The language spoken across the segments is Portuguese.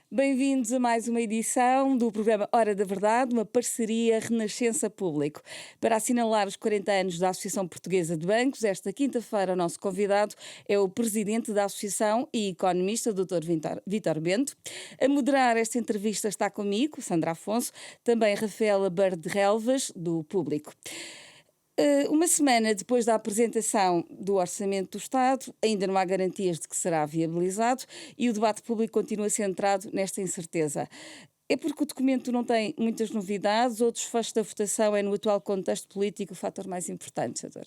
Bem-vindos a mais uma edição do programa Hora da Verdade, uma parceria Renascença Público. Para assinalar os 40 anos da Associação Portuguesa de Bancos, esta quinta-feira o nosso convidado é o presidente da Associação e economista, Dr. Vítor Bento. A moderar esta entrevista está comigo, Sandra Afonso, também Rafaela Bard Relvas, do Público. Uma semana depois da apresentação do Orçamento do Estado, ainda não há garantias de que será viabilizado e o debate público continua centrado nesta incerteza. É porque o documento não tem muitas novidades ou o desfecho da votação é, no atual contexto político, o fator mais importante, Sador?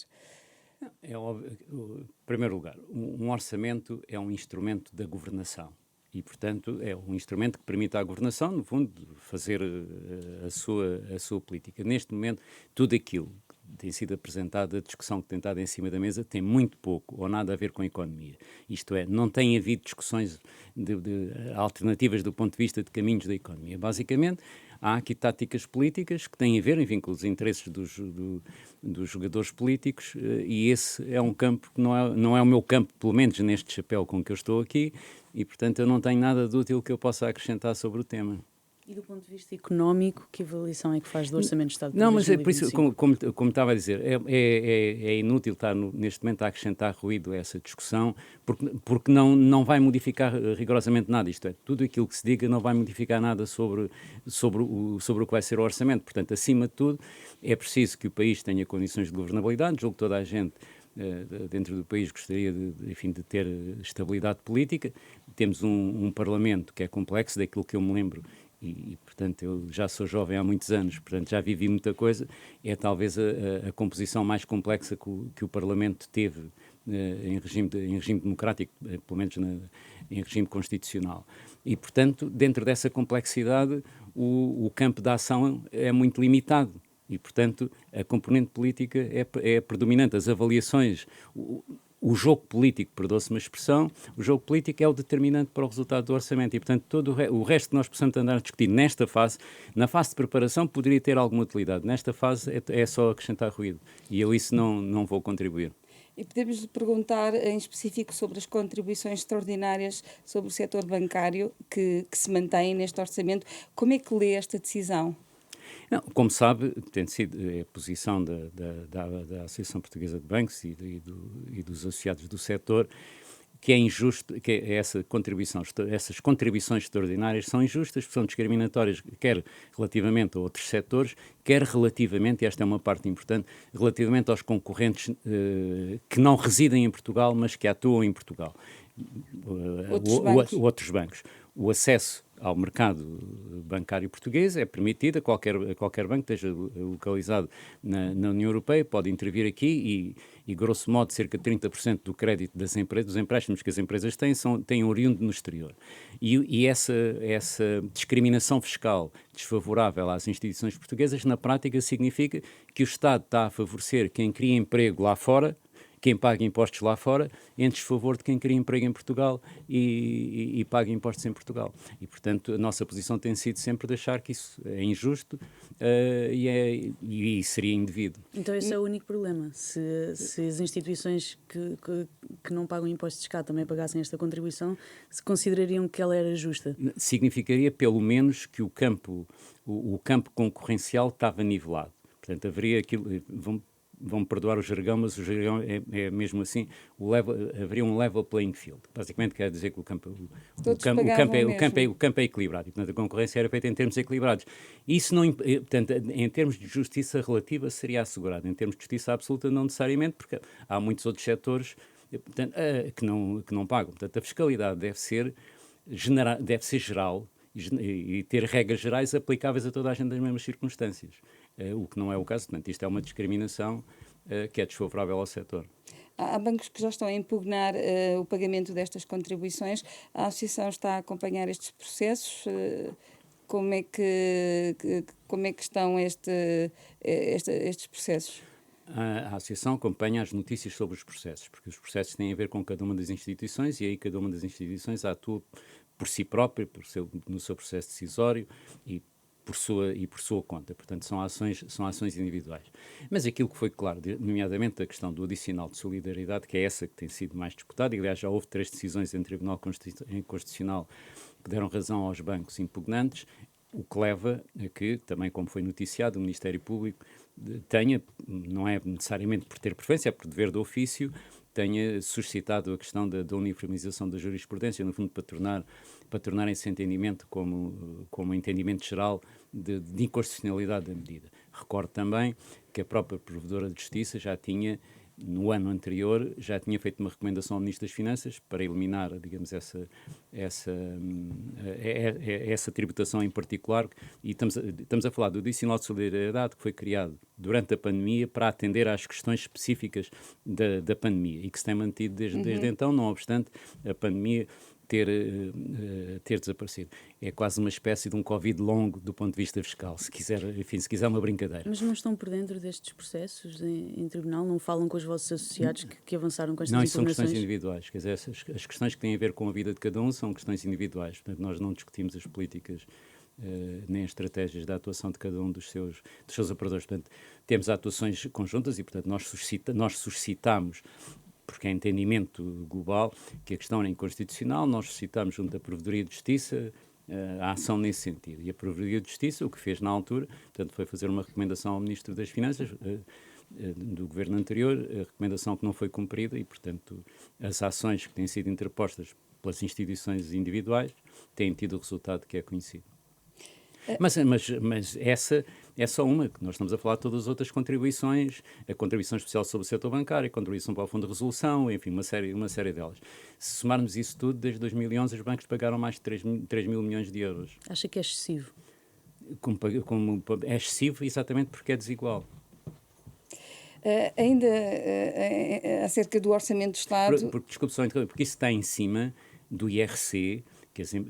É óbvio, em primeiro lugar, um orçamento é um instrumento da governação e, portanto, é um instrumento que permite à governação, no fundo, fazer a sua política. Neste momento, tudo aquilo tem sido apresentado, a discussão que tem estado em cima da mesa, tem muito pouco ou nada a ver com a economia. Isto é, não tem havido discussões de alternativas do ponto de vista de caminhos da economia. Basicamente, há aqui táticas políticas que têm a ver, enfim, com os interesses dos jogadores políticos, e esse é um campo que não é o meu campo, pelo menos neste chapéu com que eu estou aqui, e, portanto, eu não tenho nada de útil que eu possa acrescentar sobre o tema. E do ponto de vista económico, que avaliação é que faz do Orçamento de Estado para Não, mas é por isso, 2025? como estava a dizer, é inútil estar neste momento a acrescentar ruído a essa discussão, porque não vai modificar rigorosamente nada. Isto é, tudo aquilo que se diga não vai modificar nada sobre o que vai ser o orçamento. Portanto, acima de tudo, é preciso que o país tenha condições de governabilidade. Julgo que toda a gente dentro do país gostaria de ter estabilidade política. Temos um Parlamento que é complexo, daquilo que eu me lembro, e, portanto, eu já sou jovem há muitos anos, portanto, já vivi muita coisa. É talvez a composição mais complexa que o Parlamento teve em regime democrático, pelo menos em regime constitucional. E, portanto, dentro dessa complexidade, o campo da ação é muito limitado. E, portanto, a componente política é predominante. As avaliações, o jogo político, perdoa-se uma expressão, o jogo político é o determinante para o resultado do orçamento e, portanto, todo o resto que nós possamos andar a discutir nesta fase, na fase de preparação, poderia ter alguma utilidade. Nesta fase é só acrescentar ruído e eu isso não vou contribuir. E podemos lhe perguntar em específico sobre as contribuições extraordinárias sobre o setor bancário que se mantêm neste orçamento. Como é que lê esta decisão? Não, como sabe, tem sido a posição da Associação Portuguesa de Bancos e dos associados do setor, que é injusto, que essas contribuições extraordinárias são injustas, são discriminatórias, quer relativamente a outros setores, quer relativamente, e esta é uma parte importante, relativamente aos concorrentes que não residem em Portugal, mas que atuam em Portugal. Outros bancos. O acesso ao mercado bancário português é permitido a qualquer banco que esteja localizado na União Europeia, pode intervir aqui e grosso modo, cerca de 30% do crédito das empresas, dos empréstimos que as empresas têm oriundo no exterior. E essa discriminação fiscal desfavorável às instituições portuguesas, na prática, significa que o Estado está a favorecer quem cria emprego lá fora, quem paga impostos lá fora, em desfavor de quem cria emprego em Portugal e paga impostos em Portugal. E, portanto, a nossa posição tem sido sempre de achar que isso é injusto e seria indevido. Então esse é o único problema. Se as instituições que não pagam impostos de cá também pagassem esta contribuição, se considerariam que ela era justa? Significaria, pelo menos, que o campo concorrencial estava nivelado. Portanto, haveria aquilo... Vão-me perdoar o jargão, mas o jargão é mesmo assim, haveria um level playing field. Basicamente quer dizer que o campo é equilibrado e, portanto, a concorrência era feita em termos equilibrados. Isso não, portanto, em termos de justiça relativa seria assegurado, em termos de justiça absoluta não necessariamente, porque há muitos outros setores, portanto, que não pagam. Portanto, a fiscalidade deve ser geral e ter regras gerais aplicáveis a toda a gente nas mesmas circunstâncias. O que não é o caso, portanto, isto é uma discriminação que é desfavorável ao setor. Há bancos que já estão a impugnar o pagamento destas contribuições. A Associação está a acompanhar estes processos. Como é que estão estes processos? A Associação acompanha as notícias sobre os processos, porque os processos têm a ver com cada uma das instituições e aí cada uma das instituições atua por si própria, no seu processo decisório e por sua conta. Portanto, são ações individuais. Mas aquilo que foi claro, nomeadamente a questão do adicional de solidariedade, que é essa que tem sido mais disputada, e aliás já houve 3 decisões em Tribunal Constitucional que deram razão aos bancos impugnantes, o que leva a que, também como foi noticiado, o Ministério Público tenha, não é necessariamente por ter preferência, é por dever do ofício, tenha suscitado a questão da uniformização da jurisprudência, no fundo para tornar esse entendimento como entendimento geral de inconstitucionalidade da medida. Recordo também que a própria Provedora de Justiça já tinha, no ano anterior, já tinha feito uma recomendação ao Ministro das Finanças para eliminar, digamos, essa tributação em particular, e estamos a falar do adicional de solidariedade que foi criado durante a pandemia para atender às questões específicas da pandemia e que se tem mantido desde então, não obstante a pandemia ter desaparecido. É quase uma espécie de um Covid longo do ponto de vista fiscal, se quiser uma brincadeira. Mas não estão por dentro destes processos em tribunal? Não falam com os vossos associados que avançaram com estas não, impugnações? Não, isso são questões individuais. Quer dizer, as questões que têm a ver com a vida de cada um são questões individuais. Portanto, nós não discutimos as políticas nem as estratégias de atuação de cada um dos seus operadores. Portanto, temos atuações conjuntas e, portanto, nós suscitamos, porque é entendimento global, que a questão é inconstitucional, nós suscitamos junto da Provedoria de Justiça a ação nesse sentido. E a Provedoria de Justiça, o que fez na altura, portanto, foi fazer uma recomendação ao Ministro das Finanças do governo anterior, a recomendação que não foi cumprida e, portanto, as ações que têm sido interpostas pelas instituições individuais têm tido o resultado que é conhecido. Mas essa é só uma, que nós estamos a falar de todas as outras contribuições, a contribuição especial sobre o setor bancário, a contribuição para o Fundo de Resolução, enfim, uma série delas. Se somarmos isso tudo, desde 2011 os bancos pagaram mais de 3 mil milhões de euros. Acha que é excessivo? É excessivo exatamente porque é desigual. Ainda acerca do Orçamento do Estado... Porque isso está em cima do IRC,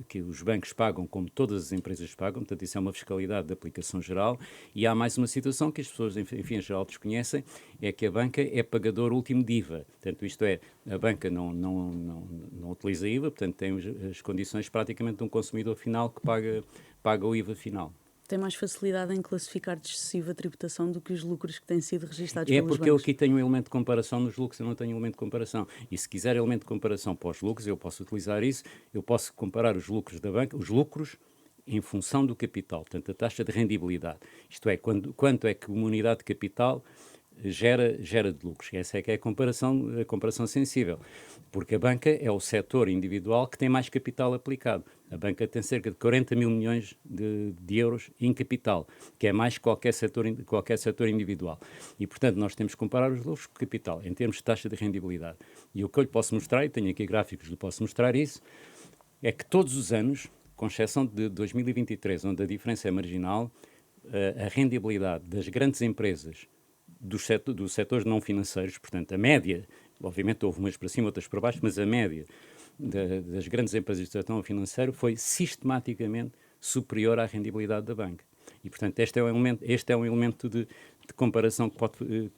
que os bancos pagam como todas as empresas pagam, portanto isso é uma fiscalidade de aplicação geral, e há mais uma situação que as pessoas, enfim, em geral desconhecem, é que a banca é pagador último de IVA, portanto isto é, a banca não utiliza IVA, portanto tem as condições praticamente de um consumidor final que paga o IVA final. Tem mais facilidade em classificar de excessiva tributação do que os lucros que têm sido registados pelos bancos? É porque eu aqui tenho um elemento de comparação nos lucros, eu não tenho um elemento de comparação. E se quiser elemento de comparação para os lucros, eu posso utilizar isso, eu posso comparar os lucros da banca, os lucros em função do capital, portanto a taxa de rendibilidade. Isto é, quanto é que uma unidade de capital gera de lucros. Essa é que é a comparação sensível, porque a banca é o setor individual que tem mais capital aplicado. A banca tem cerca de 40 mil milhões de euros em capital, que é mais que qualquer setor individual. E, portanto, nós temos que comparar os lucros com o capital, em termos de taxa de rendibilidade. E o que eu lhe posso mostrar, e tenho aqui gráficos que lhe posso mostrar isso, é que todos os anos, com exceção de 2023, onde a diferença é marginal, a rendibilidade das grandes empresas dos setores não financeiros, portanto, a média, obviamente houve umas para cima, outras para baixo, mas a média das grandes empresas do setor não financeiro foi sistematicamente superior à rendibilidade da banca. E, portanto, este é um elemento de comparação que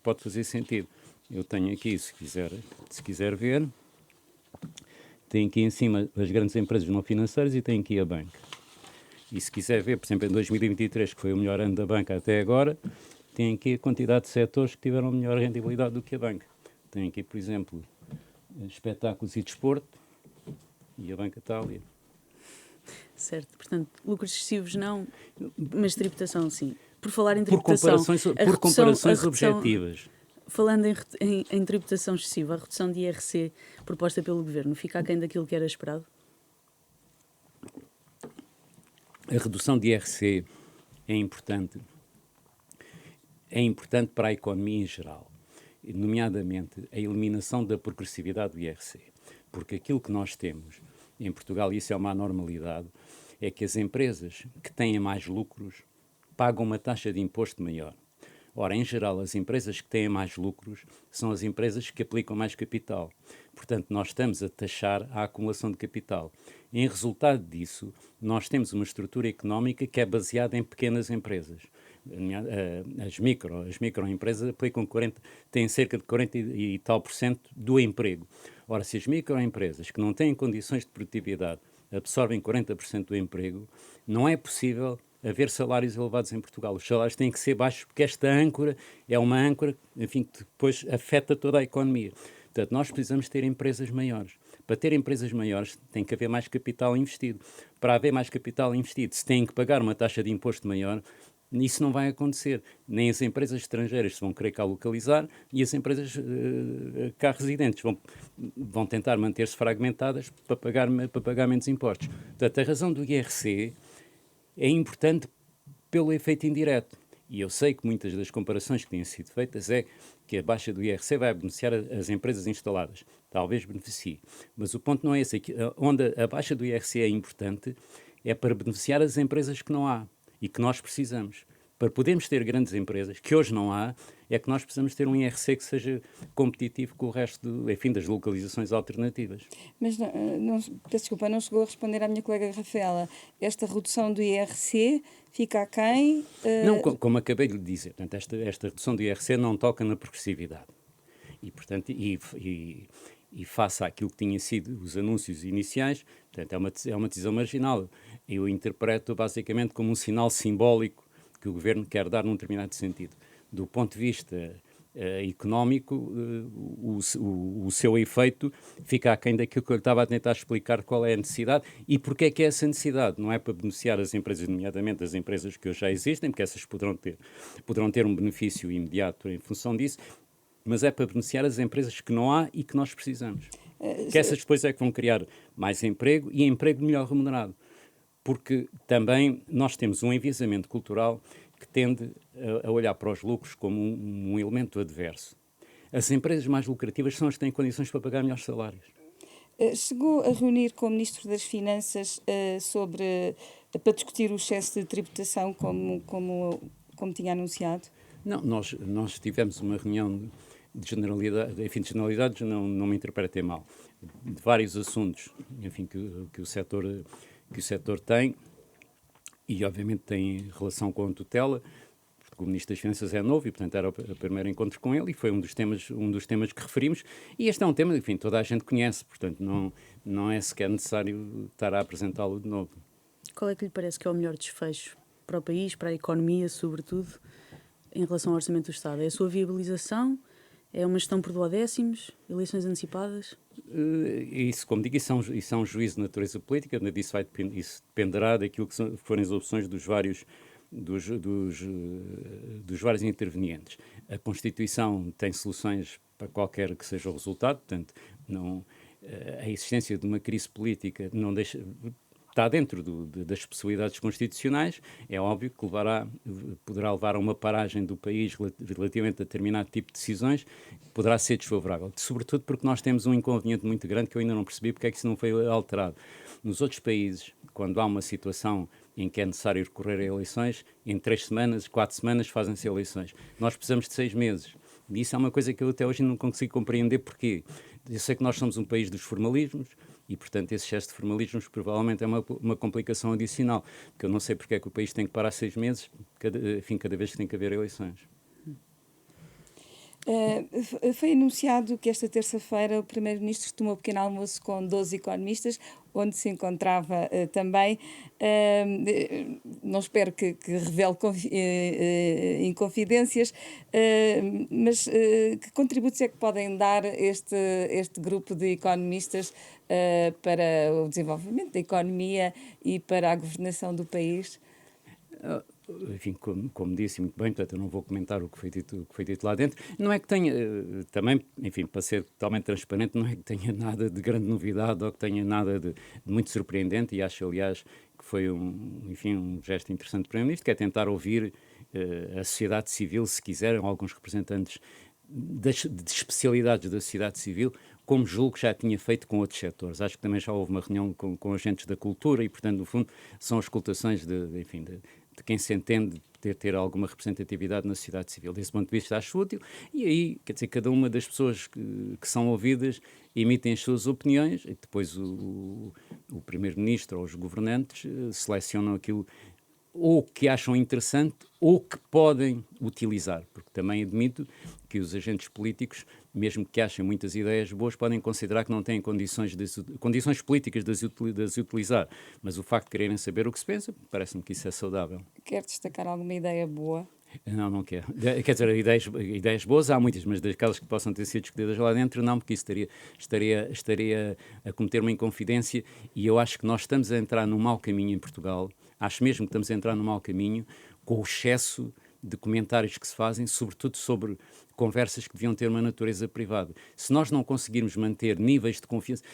pode fazer sentido. Eu tenho aqui, se quiser ver, tenho aqui em cima as grandes empresas não financeiras e tenho aqui a banca. E se quiser ver, por exemplo, em 2023, que foi o melhor ano da banca até agora, tem aqui a quantidade de setores que tiveram melhor rendibilidade do que a banca. Tem aqui, por exemplo, espetáculos e desporto, e a banca está ali. Certo, portanto, lucros excessivos não, mas tributação sim. Por falar em tributação... Por comparações objetivas. Falando em tributação excessiva, a redução de IRC proposta pelo Governo fica aquém daquilo que era esperado? A redução de IRC é importante para a economia em geral, nomeadamente a eliminação da progressividade do IRC, porque aquilo que nós temos em Portugal, e isso é uma anormalidade, é que as empresas que têm mais lucros pagam uma taxa de imposto maior. Ora, em geral, as empresas que têm mais lucros são as empresas que aplicam mais capital. Portanto, nós estamos a taxar a acumulação de capital. Em resultado disso, nós temos uma estrutura económica que é baseada em pequenas empresas. As microempresas têm cerca de 40 e tal % do emprego. Ora, se as microempresas que não têm condições de produtividade absorvem 40% do emprego, não é possível haver salários elevados em Portugal. Os salários têm que ser baixos porque esta âncora é uma âncora, enfim, que depois afeta toda a economia. Portanto, nós precisamos ter empresas maiores. Para ter empresas maiores tem que haver mais capital investido. Para haver mais capital investido, se têm que pagar uma taxa de imposto maior, isso não vai acontecer. Nem as empresas estrangeiras se vão querer cá localizar e as empresas cá residentes vão tentar manter-se fragmentadas para pagar menos impostos. Portanto, a razão do IRC é importante pelo efeito indireto. E eu sei que muitas das comparações que têm sido feitas é que a baixa do IRC vai beneficiar as empresas instaladas. Talvez beneficie. Mas o ponto não é esse. Onde a baixa do IRC é importante é para beneficiar as empresas que não há e que nós precisamos. Para podermos ter grandes empresas, que hoje não há, é que nós precisamos ter um IRC que seja competitivo com o resto das localizações alternativas. Mas, peço desculpa, não chegou a responder à minha colega Rafaela. Esta redução do IRC fica a quem? Não, como acabei de lhe dizer, portanto, esta redução do IRC não toca na progressividade. E, portanto, e face àquilo que tinham sido os anúncios iniciais, portanto, é uma decisão marginal. Eu interpreto basicamente como um sinal simbólico que o Governo quer dar num determinado sentido. Do ponto de vista económico, o seu efeito fica aquém daquilo que eu estava a tentar explicar qual é a necessidade e porque é que é essa necessidade. Não é para beneficiar as empresas, nomeadamente as empresas que hoje já existem, porque essas poderão ter um benefício imediato em função disso, mas é para beneficiar as empresas que não há e que nós precisamos. Que essas depois é que vão criar mais emprego e emprego melhor remunerado. Porque também nós temos um enviesamento cultural que tende a olhar para os lucros como um elemento adverso. As empresas mais lucrativas são as que têm condições para pagar melhores salários. Chegou a reunir com o Ministro das Finanças para discutir o excesso de tributação como tinha anunciado? Não, nós tivemos uma reunião de generalidade, enfim, de generalidades, não me interpretem mal, de vários assuntos, enfim, que o setor tem e, obviamente, tem relação com a tutela, porque o Ministro das Finanças é novo e, portanto, era o primeiro encontro com ele e foi um dos temas que referimos. E este é um tema, enfim, toda a gente conhece, portanto, não é sequer necessário estar a apresentá-lo de novo. Qual é que lhe parece que é o melhor desfecho para o país, para a economia, sobretudo, em relação ao Orçamento do Estado? É a sua viabilização? É uma gestão por duodécimos? Eleições antecipadas? Isso, como digo, isso é um juízo de natureza política, isso dependerá daquilo que forem as opções dos vários intervenientes. A Constituição tem soluções para qualquer que seja o resultado, portanto, a existência de uma crise política não deixa... Está dentro das possibilidades constitucionais, é óbvio que poderá levar a uma paragem do país relativamente a determinado tipo de decisões, poderá ser desfavorável, sobretudo porque nós temos um inconveniente muito grande que eu ainda não percebi porque é que isso não foi alterado. Nos outros países, quando há uma situação em que é necessário recorrer a eleições, em 3 semanas, 4 semanas fazem-se eleições. Nós precisamos de 6 meses. E isso é uma coisa que eu até hoje não consigo compreender porquê. Eu sei que nós somos um país dos formalismos, e, portanto, esse excesso de formalismos provavelmente é uma complicação adicional, porque eu não sei porque é que o país tem que parar 6 meses, cada vez que tem que haver eleições. Foi anunciado que esta terça-feira o Primeiro-Ministro tomou um pequeno almoço com 12 economistas, onde se encontrava também, não espero que revele inconfidências, mas que contributos é que podem dar este grupo de economistas para o desenvolvimento da economia e para a governação do país? Enfim, como disse muito bem, portanto, eu não vou comentar o que foi dito lá dentro. Não é que tenha, também, enfim, para ser totalmente transparente, não é que tenha nada de grande novidade ou que tenha nada de muito surpreendente, e acho, aliás, que foi um gesto interessante do Primeiro-Ministro, que é tentar ouvir a sociedade civil, se quiserem, alguns representantes de especialidades da sociedade civil, como julgo que já tinha feito com outros setores. Acho que também já houve uma reunião com agentes da cultura e, portanto, no fundo, são escutações de quem se entende ter alguma representatividade na sociedade civil. Desse ponto de vista, acho útil. E aí, quer dizer, cada uma das pessoas que são ouvidas emitem as suas opiniões e depois o Primeiro-Ministro ou os governantes selecionam aquilo ou que acham interessante ou que podem utilizar, porque também admito que os agentes políticos, mesmo que achem muitas ideias boas, podem considerar que não têm condições políticas de as utilizar, mas o facto de quererem saber o que se pensa, parece-me que isso é saudável. Quer destacar alguma ideia boa? Não, não quero. Quer dizer, ideias boas há muitas, mas daquelas que possam ter sido discutidas lá dentro, não, porque isso estaria a cometer uma inconfidência, e eu acho que nós estamos a entrar num mau caminho em Portugal, acho mesmo que estamos a entrar num mau caminho com o excesso de comentários que se fazem, sobretudo sobre conversas que deviam ter uma natureza privada. Se nós não conseguirmos manter níveis de confiança,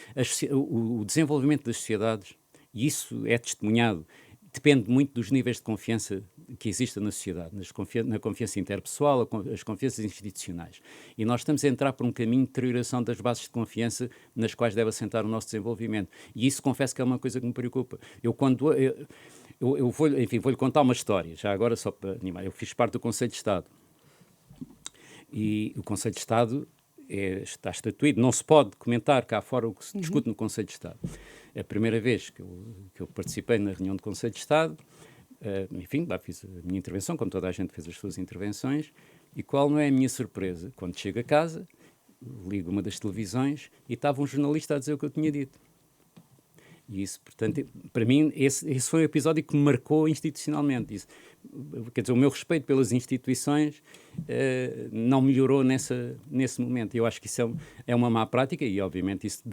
o desenvolvimento das sociedades, e isso é testemunhado, depende muito dos níveis de confiança que existem na sociedade, na confiança interpessoal, as confianças institucionais. E nós estamos a entrar por um caminho de deterioração das bases de confiança nas quais deve assentar o nosso desenvolvimento. E isso, confesso que é uma coisa que me preocupa. Vou-lhe contar uma história, já agora só para animar. Eu fiz parte do Conselho de Estado. E o Conselho de Estado está estatuído, não se pode comentar cá fora o que se discute no Conselho de Estado. É a primeira vez que eu participei na reunião do Conselho de Estado, lá fiz a minha intervenção, como toda a gente fez as suas intervenções, e qual não é a minha surpresa? Quando chego a casa, ligo uma das televisões e estava um jornalista a dizer o que eu tinha dito. E isso, portanto, para mim, esse foi um episódio que me marcou institucionalmente. Isso, quer dizer, o meu respeito pelas instituições não melhorou nesse momento. Eu acho que isso é uma má prática e, obviamente, isso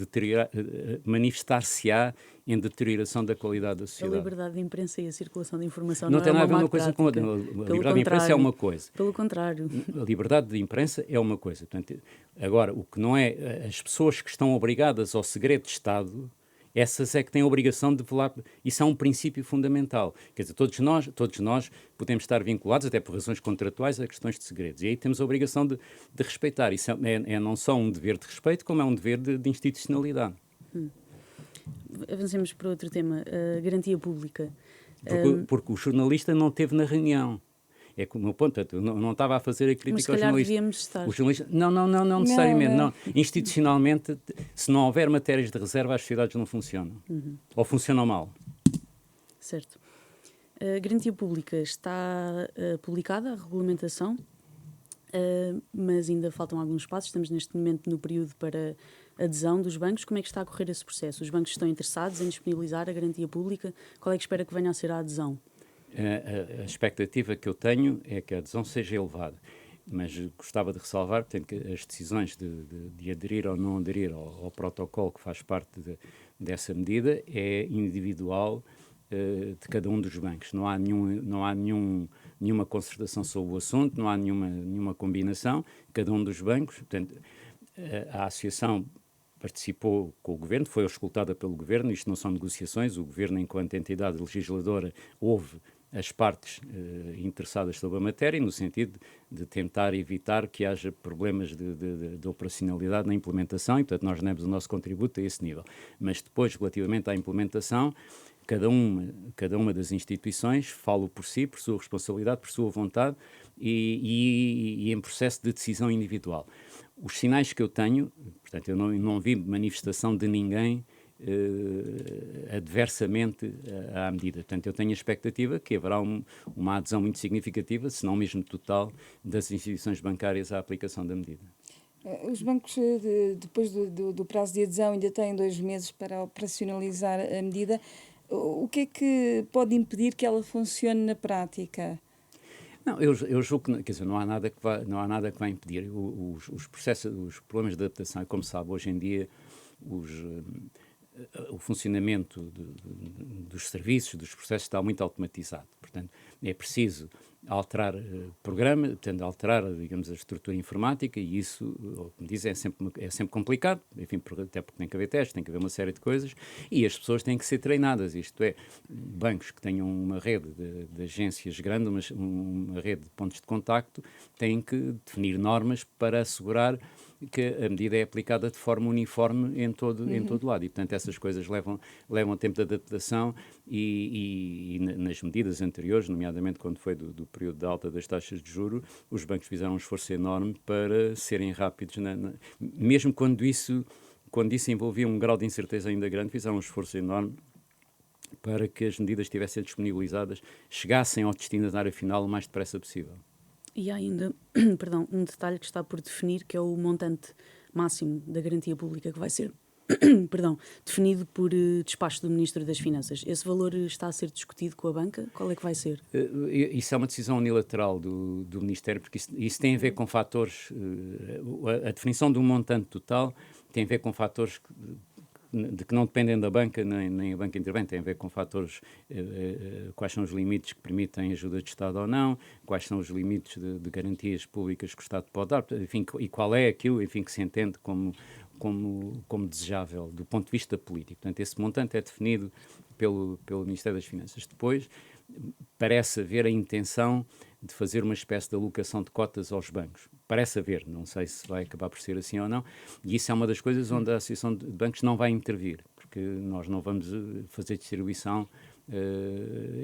manifestar-se-á em deterioração da qualidade da sociedade. A liberdade de imprensa e a circulação de informação não não tem é nada a ver uma uma coisa com outra. A liberdade de imprensa é uma coisa. Pelo contrário. A liberdade de imprensa é uma coisa. Portanto, agora, o que não é... As pessoas que estão obrigadas ao segredo de Estado... Essas é que têm a obrigação de velar. Isso é um princípio fundamental. Quer dizer, todos nós podemos estar vinculados, até por razões contratuais, a questões de segredos. E aí temos a obrigação de respeitar. Isso é não só um dever de respeito, como é um dever de institucionalidade. Avancemos para outro tema, a garantia pública. Porque o jornalista não esteve na reunião. É como o meu ponto, eu não estava a fazer a crítica ao jornalista. Devíamos estar. O jornalista, não necessariamente. Não. Institucionalmente, se não houver matérias de reserva, as sociedades não funcionam. Ou funcionam mal. Certo. A garantia pública está publicada, a regulamentação, mas ainda faltam alguns passos. Estamos neste momento no período para adesão dos bancos. Como é que está a correr esse processo? Os bancos estão interessados em disponibilizar a garantia pública? Qual é que espera que venha a ser a adesão? A expectativa que eu tenho é que a adesão seja elevada, mas gostava de ressalvar, portanto, que as decisões de aderir ou não aderir ao protocolo que faz parte dessa medida é individual de cada um dos bancos. Não há nenhuma concertação sobre o assunto, não há nenhuma combinação. Cada um dos bancos, portanto, a associação participou com o Governo, foi auscultada pelo Governo, isto não são negociações, o Governo, enquanto entidade legisladora, ouve as partes interessadas sobre a matéria, no sentido de tentar evitar que haja problemas de operacionalidade na implementação, e, portanto, nós demos o nosso contributo a esse nível. Mas depois, relativamente à implementação, cada uma das instituições fala por si, por sua responsabilidade, por sua vontade e em processo de decisão individual. Os sinais que eu tenho, portanto, eu não vi manifestação de ninguém adversamente à medida. Portanto, eu tenho a expectativa que haverá uma adesão muito significativa, se não mesmo total, das instituições bancárias à aplicação da medida. Os bancos, depois do prazo de adesão, ainda têm 2 meses para operacionalizar a medida. O que é que pode impedir que ela funcione na prática? Não, eu julgo que, quer dizer, não há nada que vai impedir. Os problemas de adaptação, como se sabe, hoje em dia, o funcionamento dos serviços, dos processos está muito automatizado. Portanto, é preciso alterar programa, portanto, alterar, digamos, a estrutura informática, e isso, como dizem, é sempre complicado, enfim, até porque tem que haver testes, tem que haver uma série de coisas, e as pessoas têm que ser treinadas, isto é, bancos que tenham uma rede de agências grande, uma rede de pontos de contacto, têm que definir normas para assegurar que a medida é aplicada de forma uniforme em todo lado. E, portanto, essas coisas levam tempo de adaptação e nas medidas anteriores, nomeadamente quando foi do período de alta das taxas de juros, os bancos fizeram um esforço enorme para serem rápidos, mesmo quando isso envolvia um grau de incerteza ainda grande, fizeram um esforço enorme para que as medidas estivessem disponibilizadas, chegassem ao destinatário final o mais depressa possível. E há ainda, um detalhe que está por definir, que é o montante máximo da garantia pública que vai ser perdão, definido por despacho do Ministro das Finanças. Esse valor está a ser discutido com a banca? Qual é que vai ser? Isso é uma decisão unilateral do Ministério, porque isso tem a ver com fatores. A definição do montante total tem a ver com fatores que não dependem da banca, nem a banca intervém, tem a ver com fatores, quais são os limites que permitem ajuda de Estado ou não, quais são os limites de garantias públicas que o Estado pode dar, enfim, e qual é aquilo, enfim, que se entende como desejável do ponto de vista político. Portanto, esse montante é definido pelo Ministério das Finanças. Depois, parece haver a intenção de fazer uma espécie de alocação de cotas aos bancos. Parece haver, não sei se vai acabar por ser assim ou não, e isso é uma das coisas onde a Associação de Bancos não vai intervir, porque nós não vamos fazer distribuição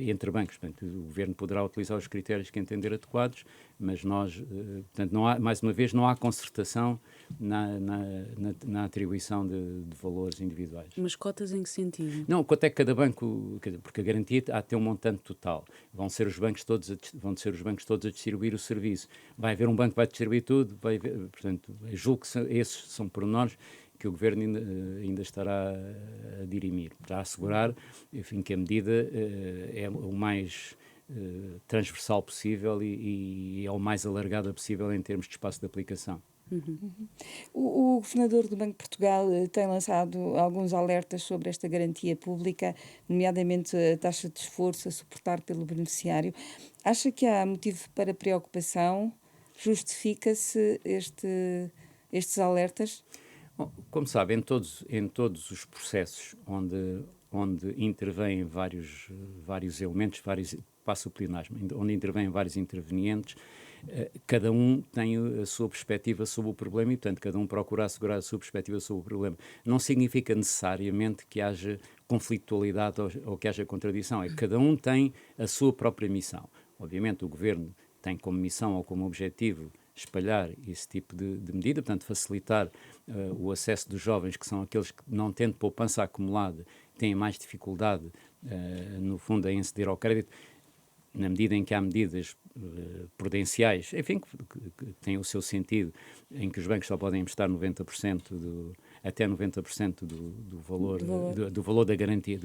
entre bancos. Portanto, o Governo poderá utilizar os critérios que entender adequados, mas nós, portanto, não há, mais uma vez, não há concertação na atribuição de valores individuais. Mas cotas em que sentido? Não, quanto é que cada banco, porque a garantia há de ter um montante total. Vão ser os bancos todos a distribuir o serviço. Vai haver um banco que vai distribuir tudo, portanto, eu julgo que esses são pormenores que o Governo ainda estará a dirimir, para assegurar, enfim, que a medida é o mais transversal possível e é o mais alargada possível em termos de espaço de aplicação. O governador do Banco de Portugal tem lançado alguns alertas sobre esta garantia pública, nomeadamente a taxa de esforço a suportar pelo beneficiário. Acha que há motivo para preocupação? Justifica-se estes alertas? Bom, como sabe, em todos os processos onde intervêm vários elementos, passo o pleonasmo, onde intervêm vários intervenientes, cada um tem a sua perspectiva sobre o problema e, portanto, cada um procura assegurar a sua perspectiva sobre o problema. Não significa necessariamente que haja conflitualidade ou que haja contradição, é que cada um tem a sua própria missão. Obviamente, o Governo tem como missão ou como objetivo espalhar esse tipo de medida, portanto, facilitar o acesso dos jovens, que são aqueles que, não tendo poupança acumulada, têm mais dificuldade, no fundo, em aceder ao crédito, na medida em que há medidas prudenciais, enfim, que têm o seu sentido, em que os bancos só podem emprestar 90% até 90% do valor da garantia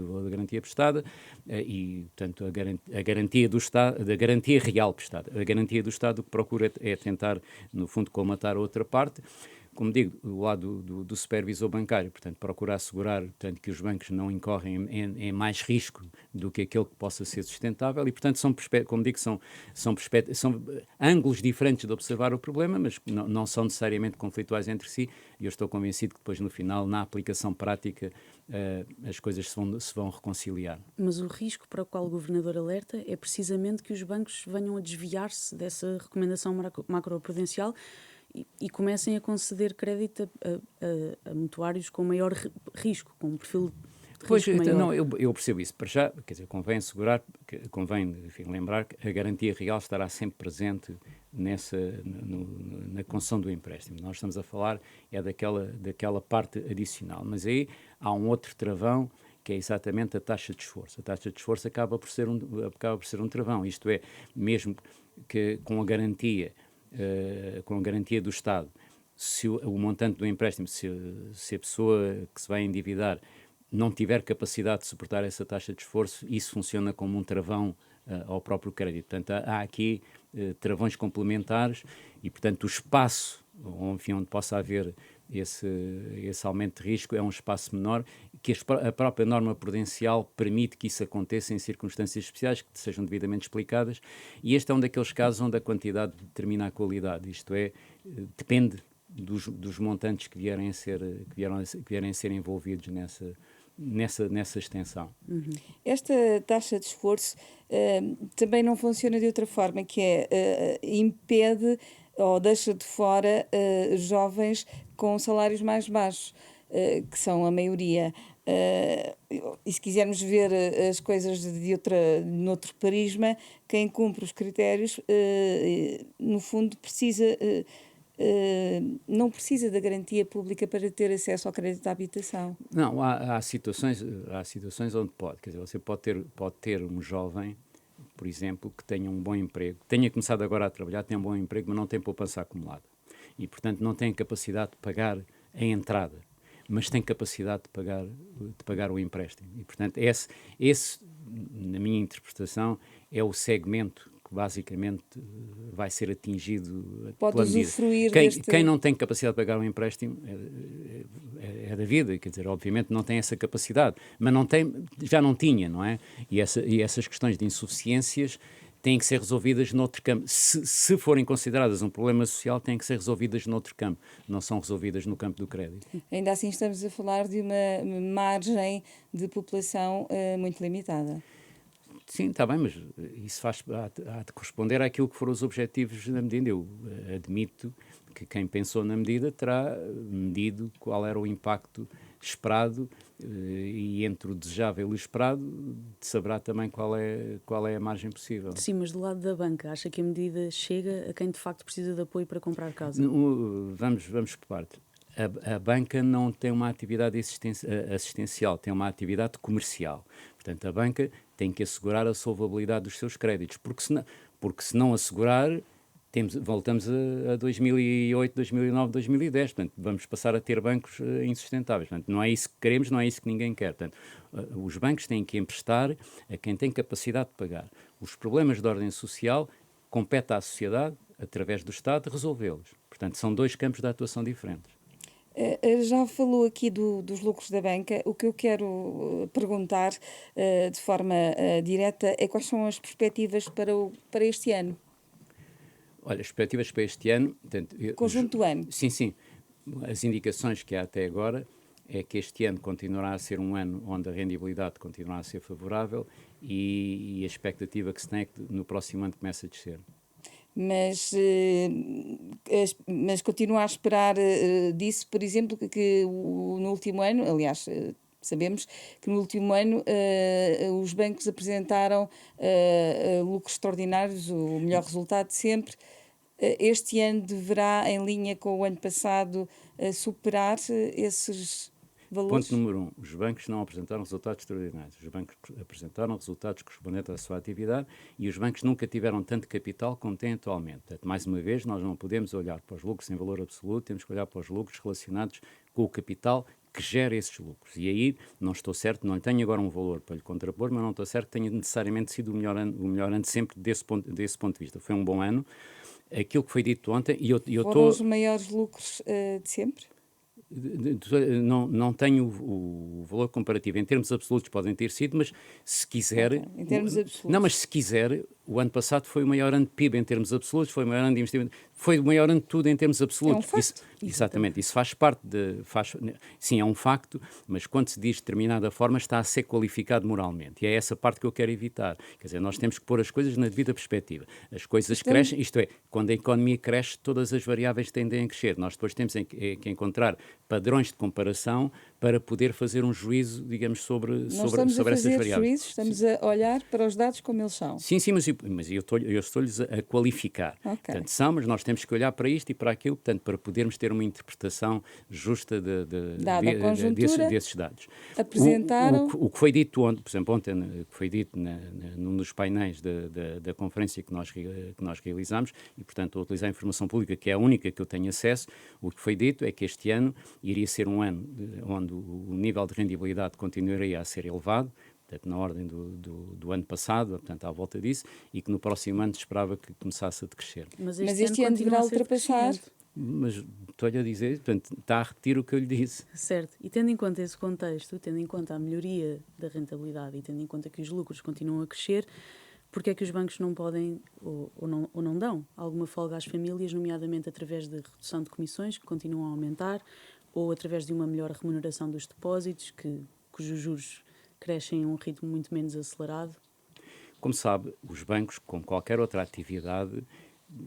prestada, e, portanto, a garantia do Estado, da garantia real prestada. A garantia do Estado o que procura é tentar, no fundo, colmatar a outra parte. Como digo, do lado do supervisor bancário, portanto, procura assegurar, portanto, que os bancos não incorrem em mais risco do que aquele que possa ser sustentável e, portanto, como digo, são ângulos diferentes de observar o problema, mas não são necessariamente conflituais entre si, e eu estou convencido que depois, no final, na aplicação prática, as coisas se vão reconciliar. Mas o risco para o qual o Governador alerta é precisamente que os bancos venham a desviar-se dessa recomendação macroprudencial e comecem a conceder crédito a mutuários com maior risco, com um perfil de Pois, risco maior. não, eu percebo isso. Para já, quer dizer, convém assegurar, enfim, lembrar que a garantia real estará sempre presente na concessão do empréstimo. Nós estamos a falar daquela parte adicional, mas aí há um outro travão, que é exatamente a taxa de esforço. A taxa de esforço acaba por ser um travão, isto é, mesmo que com a garantia do Estado, se o montante do empréstimo, se a pessoa que se vai endividar não tiver capacidade de suportar essa taxa de esforço, isso funciona como um travão ao próprio crédito. Portanto, há aqui travões complementares e, portanto, o espaço, enfim, onde possa haver esse aumento de risco é um espaço menor, que a própria norma prudencial permite que isso aconteça em circunstâncias especiais que sejam devidamente explicadas, e este é um daqueles casos onde a quantidade determina a qualidade, isto é, depende dos montantes que vierem a ser envolvidos nessa extensão. Esta taxa de esforço também não funciona de outra forma, que é impede ou deixa de fora jovens com salários mais baixos, que são a maioria. E se quisermos ver as coisas noutro prisma, quem cumpre os critérios, no fundo, não precisa da garantia pública para ter acesso ao crédito à habitação. Não, há situações onde pode. Quer dizer, você pode ter um jovem, por exemplo, que tenha um bom emprego, tenha começado agora a trabalhar, tem um bom emprego, mas não tem poupança acumulada. E, portanto, não tem capacidade de pagar a entrada. mas tem capacidade de pagar o empréstimo. E, portanto, esse, na minha interpretação, é o segmento que basicamente vai ser atingido Pode pela medida. usufruir Quem não tem capacidade de pagar um empréstimo é da vida, quer dizer, obviamente não tem essa capacidade, mas já não tinha, não é? E essas questões de insuficiências têm que ser resolvidas noutro campo. Se forem consideradas um problema social, têm que ser resolvidas noutro campo, não são resolvidas no campo do crédito. Ainda assim estamos a falar de uma margem de população muito limitada. Sim, está bem, mas isso há de corresponder àquilo que foram os objetivos da medida. Eu admito que quem pensou na medida terá medido qual era o impacto esperado e entre o desejável e o esperado saberá também qual é a margem possível. Sim, mas do lado da banca, acha que a medida chega a quem de facto precisa de apoio para comprar casa? Vamos por parte. A banca não tem uma atividade assistencial, tem uma atividade comercial. Portanto, a banca tem que assegurar a solvabilidade dos seus créditos, porque se não assegurar, voltamos a 2008, 2009, 2010. Portanto, vamos passar a ter bancos insustentáveis. Portanto, não é isso que queremos, não é isso que ninguém quer. Portanto, os bancos têm que emprestar a quem tem capacidade de pagar. Os problemas de ordem social compete à sociedade, através do Estado, resolvê-los. Portanto, são dois campos de atuação diferentes. Já falou aqui dos lucros da banca. O que eu quero perguntar de forma direta é quais são as perspectivas para este ano? Olha, as perspectivas para este ano... Portanto, Conjunto do ano. Sim. As indicações que há até agora é que este ano continuará a ser um ano onde a rendibilidade continuará a ser favorável e a expectativa que se tem é que no próximo ano comece a descer. Mas continua a esperar disso, por exemplo, que no último ano, aliás, sabemos que no último ano os bancos apresentaram lucros extraordinários, o melhor resultado de sempre. Este ano deverá, em linha com o ano passado, superar esses valores? Ponto número 1. Os bancos não apresentaram resultados extraordinários. Os bancos apresentaram resultados correspondentes à sua atividade e os bancos nunca tiveram tanto capital como têm atualmente. Portanto, mais uma vez, nós não podemos olhar para os lucros em valor absoluto, temos que olhar para os lucros relacionados com o capital que gera esses lucros. E aí, não estou certo, não tenho agora um valor para lhe contrapor, mas não estou certo que tenha necessariamente sido o melhor ano sempre desse ponto de vista. Foi um bom ano. Aquilo que foi dito ontem... Foram os maiores lucros de sempre? Não tenho o valor comparativo. Em termos absolutos podem ter sido, mas se quiser... Okay. Em termos absolutos. Não, mas se quiser, o ano passado foi o maior ano de PIB em termos absolutos, foi o maior ano de investimento, foi o maior ano de tudo em termos absolutos. É um facto. Exatamente, isso faz parte sim, é um facto, mas quando se diz de determinada forma está a ser qualificado moralmente. E é essa parte que eu quero evitar. Quer dizer, nós temos que pôr as coisas na devida perspectiva. As coisas crescem, isto é, quando a economia cresce, todas as variáveis tendem a crescer. Nós depois temos que encontrar padrões de comparação para poder fazer um juízo, digamos, sobre essas variáveis. Juízos, estamos a olhar para os dados como eles são. Sim, mas eu estou-lhes a qualificar. Okay. Portanto, mas nós temos que olhar para isto e para aquilo, portanto, para podermos ter uma interpretação justa desses dados. Apresentaram... O que foi dito ontem, por exemplo, que foi dito num dos painéis da conferência que nós realizámos, e, portanto, estou a utilizar a informação pública, que é a única que eu tenho acesso, o que foi dito é que este ano iria ser um ano onde o nível de rendibilidade continuaria a ser elevado, portanto, na ordem do ano passado, portanto, à volta disso, e que no próximo ano se esperava que começasse a decrescer. Mas este ano deverá ultrapassar. Mas estou-lhe a dizer, portanto, está a repetir o que eu lhe disse. Certo. E tendo em conta esse contexto, tendo em conta a melhoria da rentabilidade e tendo em conta que os lucros continuam a crescer, porque é que os bancos não podem ou não dão alguma folga às famílias, nomeadamente através de redução de comissões, que continuam a aumentar, ou através de uma melhor remuneração dos depósitos, cujos juros crescem a um ritmo muito menos acelerado? Como sabe, os bancos, como qualquer outra atividade,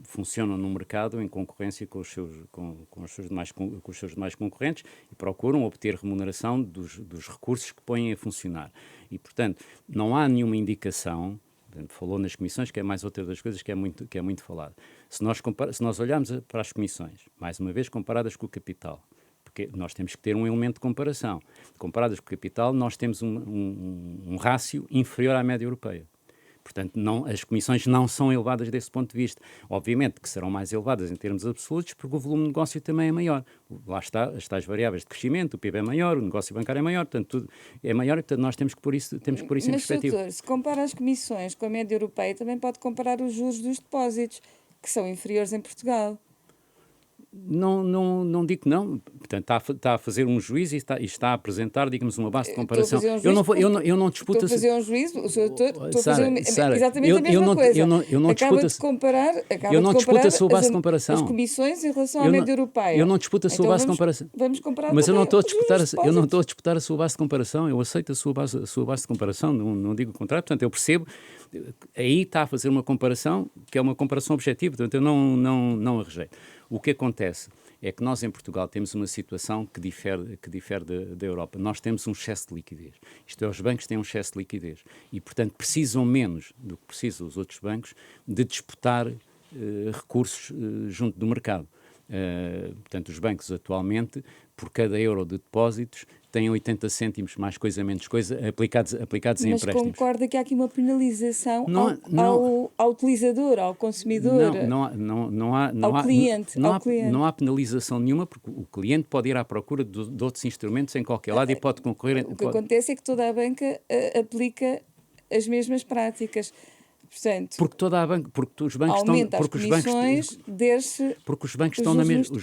funcionam no mercado em concorrência com os seus demais concorrentes e procuram obter remuneração dos recursos que põem a funcionar. E, portanto, não há nenhuma indicação, falou nas comissões, que é mais outra das coisas que é muito falado. Se nós olharmos para as comissões, mais uma vez comparadas com o capital, porque nós temos que ter um elemento de comparação. Comparadas com o capital, nós temos um rácio inferior à média europeia. portanto, as comissões não são elevadas desse ponto de vista. Obviamente que serão mais elevadas em termos absolutos, porque o volume de negócio também é maior. Lá está, as tais variáveis de crescimento, o PIB é maior, o negócio bancário é maior, portanto, tudo é maior e, portanto, nós temos que pôr isso em perspectiva. Doutor, se compara as comissões com a média europeia, também pode comparar os juros dos depósitos, que são inferiores em Portugal. Não digo que não, portanto está a fazer um juízo e está a apresentar, digamos, uma base de comparação. Eu não disputo... Estou a fazer um juízo, o senhor estou a Sara, fazer exatamente a mesma coisa. Eu não disputo a sua base de comparação. As comissões em relação à média europeia. Eu não disputo a sua base de comparação. Vamos comparar. Mas eu não estou a disputar a sua base de comparação, eu aceito a sua base de comparação, não digo o contrário, portanto eu percebo, aí está a fazer uma comparação que é uma comparação objetiva, portanto eu não a rejeito. O que acontece é que nós em Portugal temos uma situação que difere da Europa. Nós temos um excesso de liquidez. Isto é, os bancos têm um excesso de liquidez e, portanto, precisam menos do que precisam os outros bancos de disputar recursos junto do mercado. Portanto, os bancos atualmente, por cada euro de depósitos, têm 80 cêntimos, mais coisa, menos coisa, aplicados em empréstimos. Mas concorda que há aqui uma penalização ao utilizador, ao consumidor, ao cliente? Não há penalização nenhuma, porque o cliente pode ir à procura de outros instrumentos em qualquer lado e pode concorrer... O que acontece é que toda a banca aplica as mesmas práticas. Portanto, porque os bancos estão, porque os bancos estão na mesma,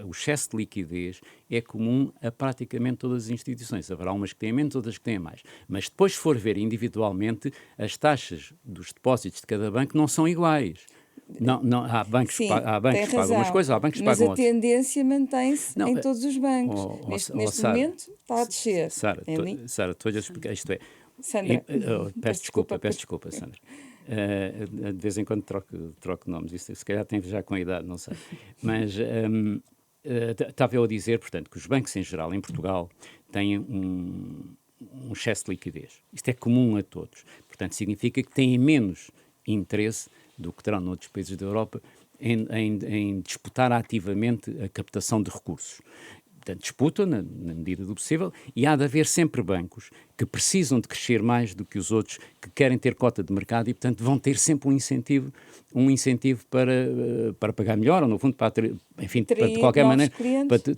o excesso de liquidez é comum a praticamente todas as instituições. Haverá umas que têm menos, outras que têm mais. Mas depois, se for ver individualmente, as taxas dos depósitos de cada banco não são iguais. Há bancos que pagam umas coisas, há bancos que pagam outras. Mas a tendência mantém-se em todos os bancos. Neste momento está a descer. Sara, estou-lhe a explicar. Isto é, Sandra, peço desculpa, Sandra. De vez em quando troco nomes, isso se calhar tem já com a idade, não sei. Mas estava eu a dizer, portanto, que os bancos em geral, em Portugal, têm um excesso de liquidez. Isto é comum a todos. Portanto, significa que têm menos interesse do que terão noutros países da Europa em disputar ativamente a captação de recursos. Portanto, disputam na medida do possível e há de haver sempre bancos que precisam de crescer mais do que os outros, que querem ter cota de mercado e, portanto, vão ter sempre um incentivo para pagar melhor, ou no fundo, para de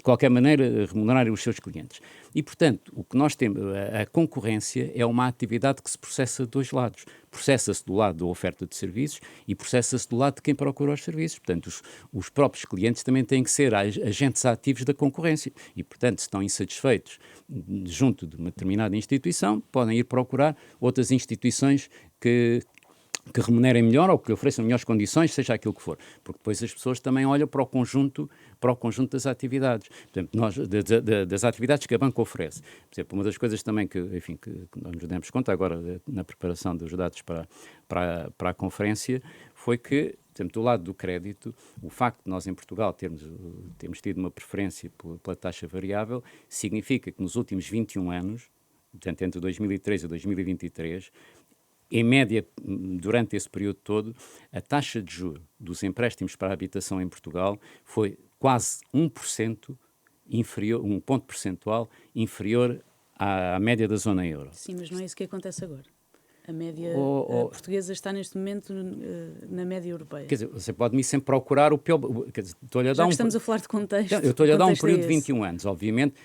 qualquer maneira remunerar os seus clientes. E, portanto, o que nós temos, a concorrência é uma atividade que se processa de dois lados. Processa-se do lado da oferta de serviços e processa-se do lado de quem procura os serviços. Portanto, os próprios clientes também têm que ser agentes ativos da concorrência e, portanto, se estão insatisfeitos junto de uma determinada instituição, podem ir procurar outras instituições que remunerem melhor ou que ofereçam melhores condições, seja aquilo que for. Porque depois as pessoas também olham para o conjunto das atividades. Portanto, das atividades que a banca oferece. Por exemplo, uma das coisas também que nós nos demos conta agora na preparação dos dados para a conferência foi que, por exemplo, do lado do crédito, o facto de nós em Portugal termos tido uma preferência pela taxa variável significa que nos últimos 21 anos, portanto, entre 2003 e 2023, em média, durante esse período todo, a taxa de juros dos empréstimos para a habitação em Portugal foi quase 1% inferior, um ponto percentual inferior à média da zona euro. Sim, mas não é isso que acontece agora. A média portuguesa está neste momento na média europeia. Quer dizer, você pode-me sempre procurar o pior... Quer dizer, estamos a falar de contexto. Eu estou-lhe a dar um período de 21 anos, obviamente.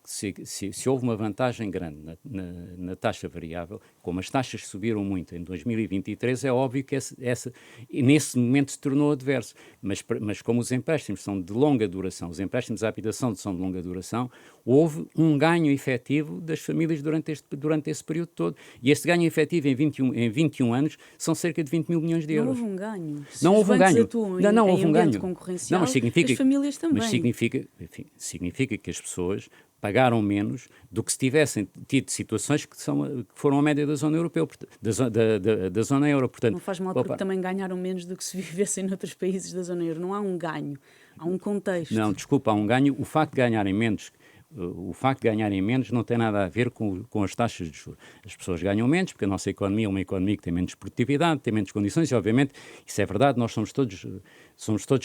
Se houve uma vantagem grande na taxa variável, como as taxas subiram muito em 2023, é óbvio que nesse momento se tornou adverso. Mas como os empréstimos são de longa duração, os empréstimos à habitação são de longa duração, houve um ganho efetivo das famílias durante esse período todo. E este ganho efetivo em 21 anos são cerca de 20 mil milhões de euros. Não houve um ganho. Não houve um ganho. Não houve um ganho. Concorrencial, as famílias também. Mas significa que as pessoas pagaram menos do que se tivessem tido situações que foram a média da zona europeia, da zona euro. Portanto, não faz mal porque também ganharam menos do que se vivessem noutros países da zona euro. Não há um ganho, há um contexto. Não, desculpa, há um ganho. O facto de ganharem menos não tem nada a ver com as taxas de juros. As pessoas ganham menos porque a nossa economia é uma economia que tem menos produtividade, tem menos condições e, obviamente, isso é verdade, nós somos todos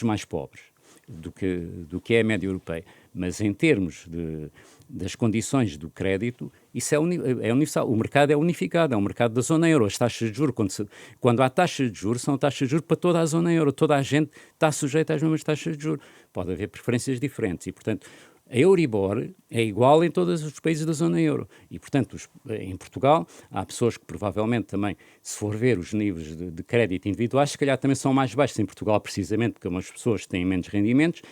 mais pobres do que é a média europeia. Mas em termos das condições do crédito, isso é universal. O mercado é unificado, é um mercado da zona euro. As taxas de juros, quando há taxas de juros, são taxas de juros para toda a zona euro. Toda a gente está sujeita às mesmas taxas de juros. Pode haver preferências diferentes e, portanto, a Euribor é igual em todos os países da zona euro e, portanto, em Portugal há pessoas que provavelmente também, se for ver os níveis de crédito individuais, se calhar também são mais baixos em Portugal, precisamente porque umas pessoas têm menos rendimentos,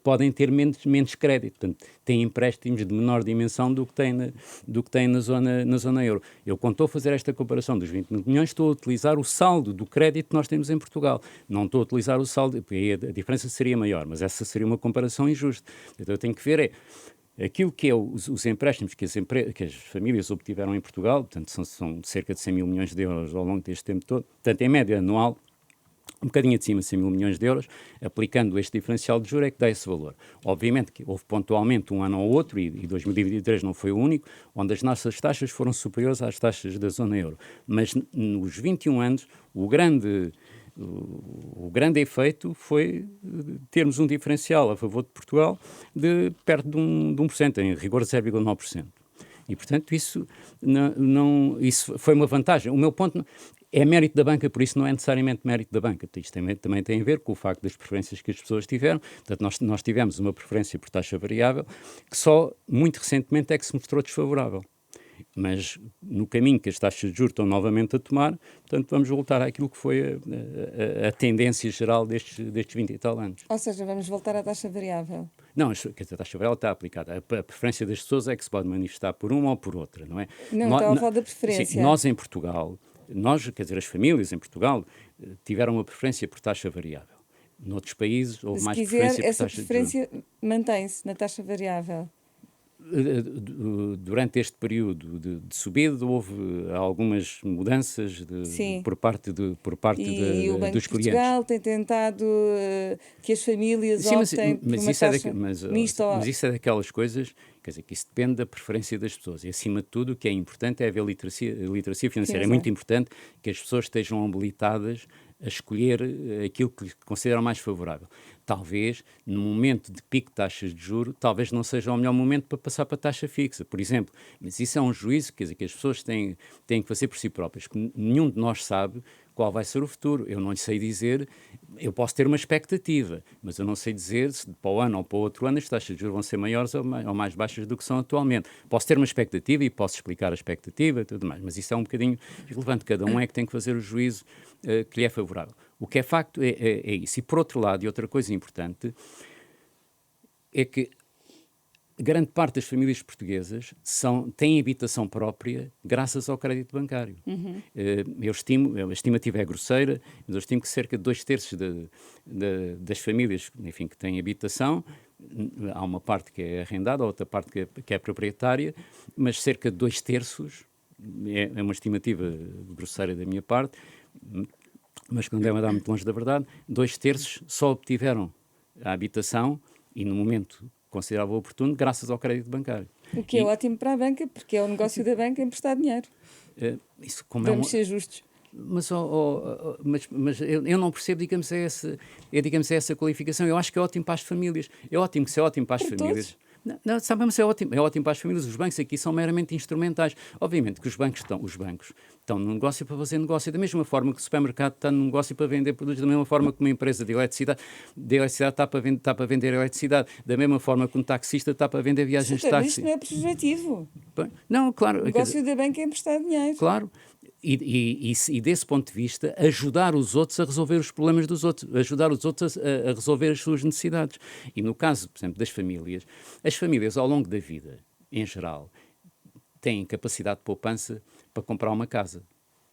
podem ter menos crédito, portanto, têm empréstimos de menor dimensão do que têm na zona euro. Eu, quando estou a fazer esta comparação dos 20 milhões, estou a utilizar o saldo do crédito que nós temos em Portugal. Não estou a utilizar o saldo, porque aí a diferença seria maior, mas essa seria uma comparação injusta. Então, eu tenho que ver aquilo que é os empréstimos que as famílias obtiveram em Portugal, portanto, são cerca de 100 mil milhões de euros ao longo deste tempo todo, portanto, em média anual, um bocadinho acima de 100 mil milhões de euros, aplicando este diferencial de juros é que dá esse valor. Obviamente que houve pontualmente um ano ou outro, e 2023 não foi o único, onde as nossas taxas foram superiores às taxas da zona euro. Mas nos 21 anos, o grande efeito foi termos um diferencial a favor de Portugal de perto de 1%, em rigor 0,9%. E, portanto, isso foi uma vantagem. O meu ponto é mérito da banca, por isso não é necessariamente mérito da banca. Isto também tem a ver com o facto das preferências que as pessoas tiveram. Portanto, nós tivemos uma preferência por taxa variável que só muito recentemente é que se mostrou desfavorável. Mas no caminho que as taxas de juros estão novamente a tomar, portanto, vamos voltar àquilo que foi a tendência geral destes 20 e tal anos. Ou seja, vamos voltar à taxa variável. Não, a taxa variável está aplicada. A preferência das pessoas é que se pode manifestar por uma ou por outra, não é? Não, estava a falar da preferência. Sim, nós em Portugal, as famílias em Portugal tiveram uma preferência por taxa variável. Noutros países houve mais preferência por taxa de juros. Essa preferência mantém-se na taxa variável. Durante este período de subida houve algumas mudanças por parte o dos Banco de clientes. Portugal tem tentado que as famílias optem por uma taxa mista. Mas isso é daquelas coisas, quer dizer, que isso depende da preferência das pessoas. E, acima de tudo, o que é importante é haver literacia financeira. Sim, é muito importante que as pessoas estejam habilitadas a escolher aquilo que consideram mais favorável. Talvez, no momento de pico de taxas de juros, talvez não seja o melhor momento para passar para taxa fixa, por exemplo. Mas isso é um juízo, quer dizer, que as pessoas têm que fazer por si próprias, que nenhum de nós sabe qual vai ser o futuro. Eu não lhe sei dizer, eu posso ter uma expectativa, mas eu não sei dizer se para o ano ou para o outro ano as taxas de juros vão ser maiores ou mais baixas do que são atualmente. Posso ter uma expectativa e posso explicar a expectativa e tudo mais, mas isso é um bocadinho irrelevante. Cada um é que tem que fazer o juízo que lhe é favorável. O que é facto é isso. E, por outro lado, e outra coisa importante, é que grande parte das famílias portuguesas têm habitação própria graças ao crédito bancário. Uhum. A estimativa é grosseira, mas eu estimo que cerca de 2/3 das famílias, enfim, que têm habitação, há uma parte que é arrendada, a outra parte que é proprietária, mas cerca de 2/3, é uma estimativa grosseira da minha parte, mas que não deve andar muito longe da verdade, 2/3 só obtiveram a habitação e no momento considerável oportuno, graças ao crédito bancário. O que é ótimo para a banca, porque é o negócio da banca emprestar dinheiro. Vamos ser justos. Mas eu não percebo, digamos, essa qualificação. Eu acho que é ótimo para as famílias. É ótimo que seja ótimo para as famílias. Todos. Não, sabemos, é ótimo para as famílias. Os bancos aqui são meramente instrumentais. Obviamente que os bancos estão no negócio para fazer negócio, da mesma forma que o supermercado está no negócio para vender produtos, da mesma forma que uma empresa de eletricidade está para vender eletricidade, da mesma forma que um taxista está para vender viagens de táxi. Isto não é pejorativo. Não, claro. O negócio da banca é emprestar dinheiro. Claro. E desse ponto de vista, ajudar os outros a resolver os problemas dos outros, ajudar os outros a resolver as suas necessidades. E no caso, por exemplo, das famílias, as famílias ao longo da vida, em geral, têm capacidade de poupança para comprar uma casa.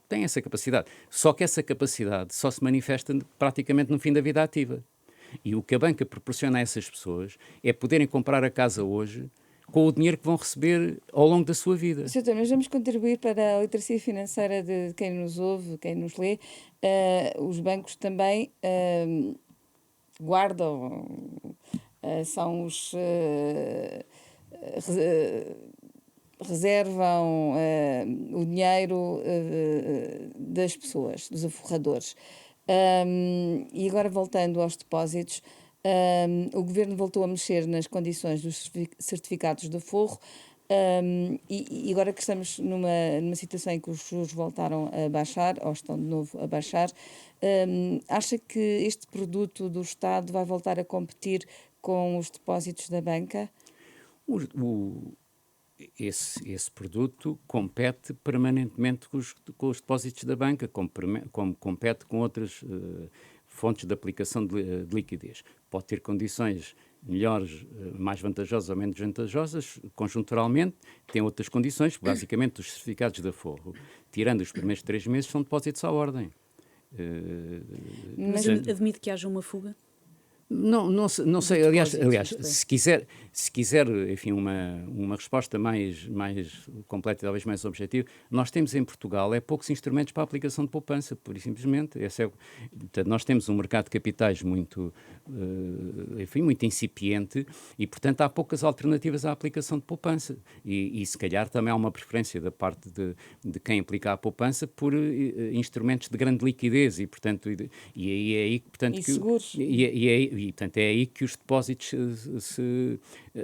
Têm essa capacidade. Só que essa capacidade só se manifesta praticamente no fim da vida ativa. E o que a banca proporciona a essas pessoas é poderem comprar a casa hoje com o dinheiro que vão receber ao longo da sua vida. Sr. Mas vamos contribuir para a literacia financeira de quem nos ouve, quem nos lê. Os bancos também guardam, são os... reservam o dinheiro das pessoas, dos aforradores. E agora, voltando aos depósitos, O governo voltou a mexer nas condições dos certificados de aforro. E agora que estamos numa situação em que os juros voltaram a baixar, ou estão de novo a baixar, acha que este produto do Estado vai voltar a competir com os depósitos da banca? O- o- esse produto compete permanentemente com os depósitos da banca, como compete com outras fontes de aplicação de liquidez. Pode ter condições melhores, mais vantajosas ou menos vantajosas, conjunturalmente, tem outras condições, basicamente os certificados de aforro, tirando os primeiros 3 meses, são depósitos à ordem. Mas Mas- admite que haja uma fuga? Não sei, aliás, depósitos, isto é. se quiser, enfim, uma resposta mais completa e talvez mais objetiva, nós temos em Portugal poucos instrumentos para a aplicação de poupança, pura e simplesmente. Portanto, nós temos um mercado de capitais muito, enfim, muito incipiente e, portanto, há poucas alternativas à aplicação de poupança. E se calhar também há uma preferência da parte de quem aplica a poupança por instrumentos de grande liquidez e, portanto, e é aí, portanto, E seguros. E, portanto, é aí que os depósitos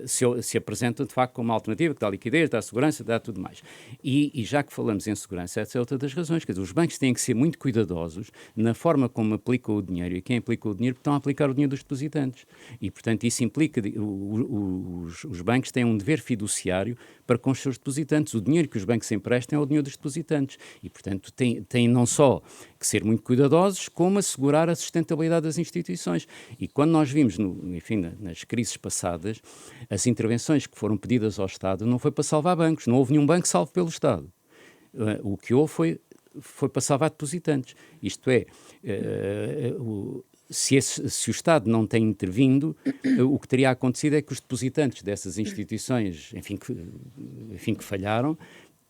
se apresentam, de facto, como uma alternativa, que dá liquidez, dá segurança, dá tudo mais. E já que falamos em segurança, essa é outra das razões. Quer dizer, os bancos têm que ser muito cuidadosos na forma como aplicam o dinheiro e quem aplica o dinheiro estão a aplicar o dinheiro dos depositantes. E, portanto, isso implica, os bancos têm um dever fiduciário para com os seus depositantes. O dinheiro que os bancos emprestam é o dinheiro dos depositantes. E, portanto, têm não só que ser muito cuidadosos, como assegurar a sustentabilidade das instituições. E quando nós vimos, enfim, nas crises passadas, as intervenções que foram pedidas ao Estado não foi para salvar bancos, não houve nenhum banco salvo pelo Estado. O que houve foi para salvar depositantes. Isto é, se o Estado não tem intervindo, o que teria acontecido é que os depositantes dessas instituições, enfim, que falharam,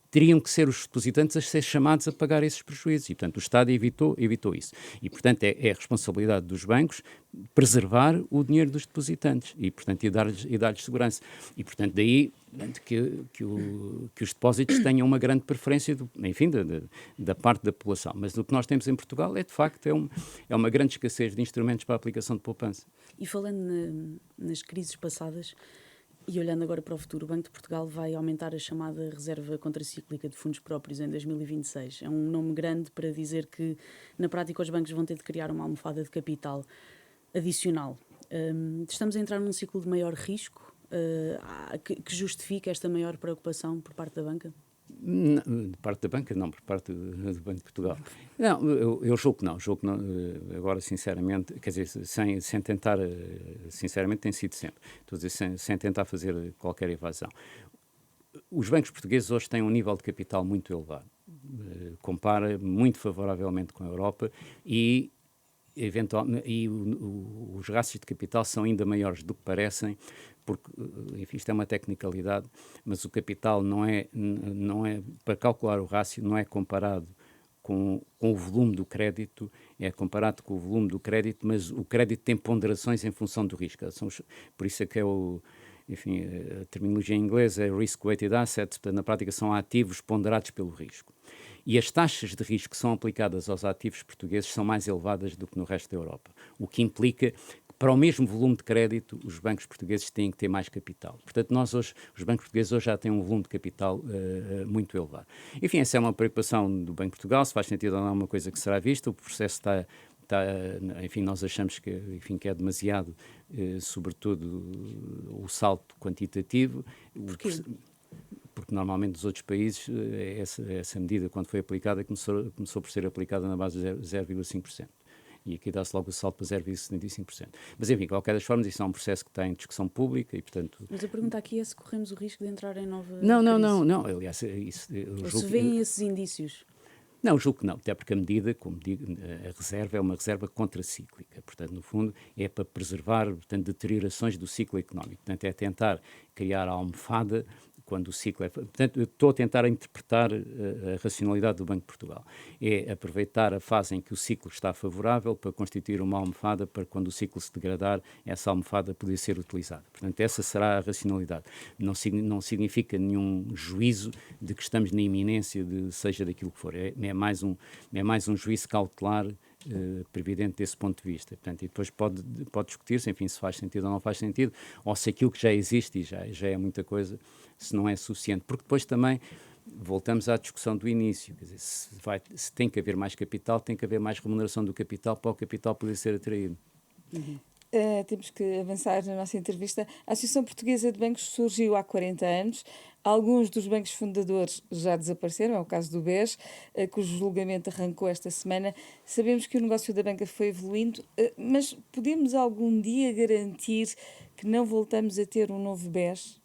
teriam que ser os depositantes a ser chamados a pagar esses prejuízos. E, portanto, o Estado evitou isso. E, portanto, é a responsabilidade dos bancos preservar o dinheiro dos depositantes e, portanto, dar-lhes segurança. E, portanto, daí que os depósitos tenham uma grande preferência, enfim, da parte da população. Mas o que nós temos em Portugal de facto, uma grande escassez de instrumentos para a aplicação de poupança. E falando nas crises passadas, e olhando agora para o futuro, o Banco de Portugal vai aumentar a chamada reserva contracíclica de fundos próprios em 2026. É um nome grande para dizer que, na prática, os bancos vão ter de criar uma almofada de capital adicional. Estamos a entrar num ciclo de maior risco que justifica esta maior preocupação por parte da banca? Não, de parte da banca, não, por parte do Banco de Portugal. Não, eu julgo que não, agora sinceramente, quer dizer, sem tentar, sinceramente tem sido sempre, estou a dizer, sem tentar fazer qualquer evasão. Os bancos portugueses hoje têm um nível de capital muito elevado, compara muito favoravelmente com a Europa e os rácios de capital são ainda maiores do que parecem, porque, enfim, isto é uma tecnicalidade, mas o capital não é para calcular o rácio, não é comparado com o volume do crédito, é comparado com o volume do crédito, mas o crédito tem ponderações em função do risco. Por isso é que enfim, a terminologia em inglês é risk-weighted assets, portanto, na prática são ativos ponderados pelo risco. E as taxas de risco que são aplicadas aos ativos portugueses são mais elevadas do que no resto da Europa, o que implica que, para o mesmo volume de crédito, os bancos portugueses têm que ter mais capital. Portanto, os bancos portugueses hoje já têm um volume de capital muito elevado. Enfim, essa é uma preocupação do Banco de Portugal, se faz sentido ou não é uma coisa que será vista, o processo enfim, nós achamos que é demasiado, sobretudo, o salto quantitativo. Porquê? Porque normalmente nos outros países essa medida, quando foi aplicada, começou por ser aplicada na base de 0,5%. E aqui dá-se logo o salto para 0,75%. Mas, enfim, de qualquer das formas, isso é um processo que está em discussão pública e, portanto... Mas a pergunta aqui é se corremos o risco de entrar em nova crise. Não. Aliás, isso... Ou se vêem esses indícios? Não, julgo que não, até porque a medida, como digo, a reserva é uma reserva contracíclica. Portanto, no fundo, é para preservar, portanto, deteriorações do ciclo económico. Portanto, é tentar criar a almofada quando o ciclo é... Portanto, eu estou a tentar interpretar a racionalidade do Banco de Portugal. É aproveitar a fase em que o ciclo está favorável para constituir uma almofada para quando o ciclo se degradar, essa almofada poder ser utilizada. Portanto, essa será a racionalidade. Não significa nenhum juízo de que estamos na iminência de seja daquilo que for. É mais um juízo cautelar previdente desse ponto de vista. Portanto, e depois pode discutir-se, enfim, se faz sentido ou não faz sentido, ou se aquilo que já existe, e já é muita coisa, se não é suficiente. Porque depois também voltamos à discussão do início, quer dizer, se tem que haver mais capital, tem que haver mais remuneração do capital para o capital poder ser atraído. Temos que avançar na nossa entrevista. A Associação Portuguesa de Bancos surgiu há 40 anos. Alguns dos bancos fundadores já desapareceram, é o caso do BES, cujo julgamento arrancou esta semana. Sabemos que o negócio da banca foi evoluindo, mas podemos algum dia garantir que não voltamos a ter um novo BES?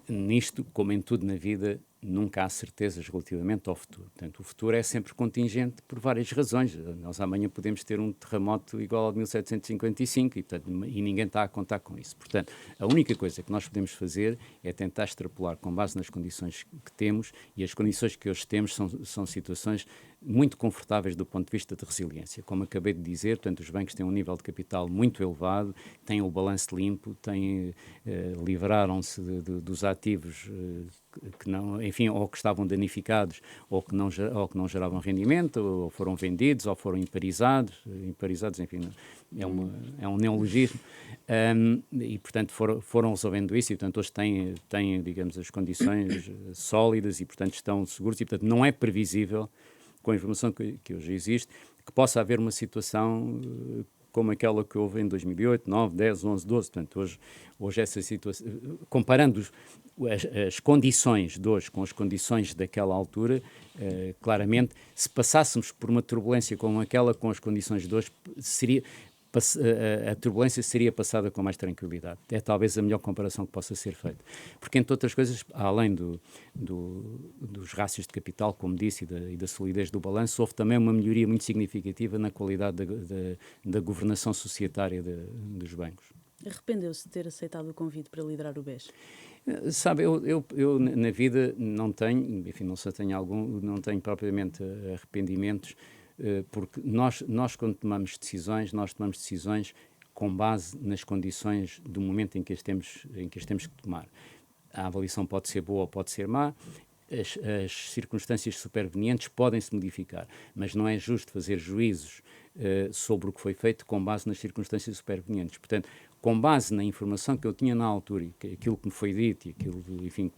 Nisto, como em tudo na vida, nunca há certezas relativamente ao futuro. Portanto, o futuro é sempre contingente por várias razões. Nós amanhã podemos ter um terremoto igual ao de 1755 e ninguém está a contar com isso. Portanto, a única coisa que nós podemos fazer é tentar extrapolar com base nas condições que temos, e as condições que hoje temos são situações muito confortáveis do ponto de vista de resiliência. Como acabei de dizer, portanto, os bancos têm um nível de capital muito elevado, têm o balanço limpo, livraram-se dos ativos que não, enfim, ou que estavam danificados, ou que não geravam rendimento, ou foram vendidos, ou foram imparizados, enfim, é um neologismo, e portanto foram resolvendo isso, e portanto hoje têm, digamos, as condições sólidas, e portanto estão seguros, e portanto não é previsível, com a informação que hoje existe, que possa haver uma situação como aquela que houve em 2008, 9, 10, 11, 12. Portanto, hoje essa situação, comparando as condições de hoje com as condições daquela altura, claramente, se passássemos por uma turbulência como aquela, com as condições de hoje, a turbulência seria passada com mais tranquilidade. É talvez a melhor comparação que possa ser feita. Porque, entre outras coisas, além dos rácios de capital, como disse, e da solidez do balanço, houve também uma melhoria muito significativa na qualidade da governação societária dos bancos. Arrependeu-se de ter aceitado o convite para liderar o BES? Sabe, eu na vida não tenho, enfim, não tenho propriamente arrependimentos, porque nós quando tomamos decisões com base nas condições do momento em que as temos que tomar. A avaliação pode ser boa ou pode ser má, as circunstâncias supervenientes podem-se modificar, mas não é justo fazer juízos sobre o que foi feito com base nas circunstâncias supervenientes. Portanto, com base na informação que eu tinha na altura e aquilo que me foi dito e aquilo, enfim,